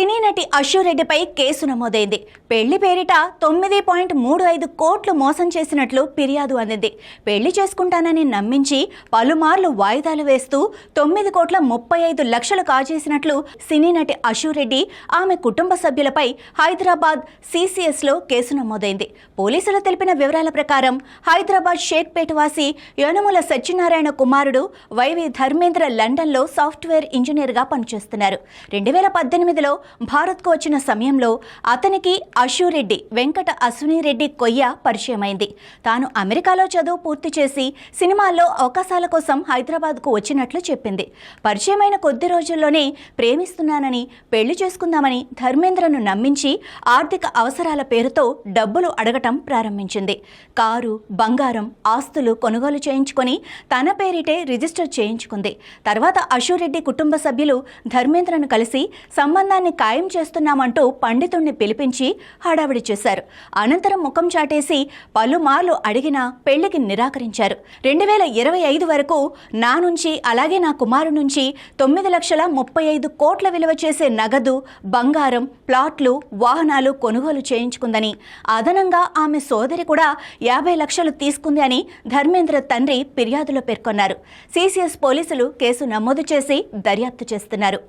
సినీ నటి అశురెడ్డిపై కేసు నమోదైంది. పెళ్లి పేరిట 9.35 కోట్లు మోసం చేసినట్లు ఫిర్యాదు అందింది. పెళ్లి చేసుకుంటానని నమ్మించి పలుమార్లు వాయిదాలు వేస్తూ 9,35,00,000 కాజేసినట్లు సినీ నటి అశురెడ్డి, ఆమె కుటుంబ సభ్యులపై హైదరాబాద్ సిసిఎస్లో కేసు నమోదైంది. పోలీసులు తెలిపిన వివరాల ప్రకారం హైదరాబాద్ షేక్పేట వాసి యనుమల సత్యనారాయణ కుమారుడు వైవి ధర్మేంద్ర లండన్లో సాఫ్ట్వేర్ ఇంజనీర్గా పనిచేస్తున్నారు. 2018లో భారత్కు వచ్చిన సమయంలో అతనికి అశురెడ్డి వెంకట అశ్వినిరెడ్డి కొయ్య పరిచయమైంది. తాను అమెరికాలో చదువు పూర్తి చేసి సినిమాల్లో అవకాశాల కోసం హైదరాబాద్కు వచ్చినట్లు చెప్పింది. పరిచయమైన కొద్ది రోజుల్లోనే ప్రేమిస్తున్నానని, పెళ్లి చేసుకుందామని ధర్మేంద్రను నమ్మించి ఆర్థిక అవసరాల పేరుతో డబ్బులు అడగటం ప్రారంభించింది. కారు, బంగారం, ఆస్తులు కొనుగోలు చేయించుకొని తన పేరిటే రిజిస్టర్ చేయించుకుంది. తర్వాత అశురెడ్డి కుటుంబ సభ్యులు ధర్మేంద్రను కలిసి సంబంధాన్ని ఖాయం చేస్తున్నామంటూ పండితుణ్ణి పిలిపించి హడావిడి చేశారు. అనంతరం ముఖం చాటేసి పలుమార్లు అడిగినా పెళ్లికి నిరాకరించారు. 2025 వరకు నా నుంచి, అలాగే నా కుమారు నుంచి 9,35 కోట్ల విలువ చేసే నగదు, బంగారం, ప్లాట్లు, వాహనాలు కొనుగోలు చేయించుకుందని, అదనంగా ఆమె సోదరి కూడా 50 లక్షలు తీసుకుంది అని ధర్మేంద్ర తండ్రి ఫిర్యాదులో పేర్కొన్నారు. సిసిఎస్ పోలీసులు కేసు నమోదు చేసి దర్యాప్తు చేస్తున్నారు.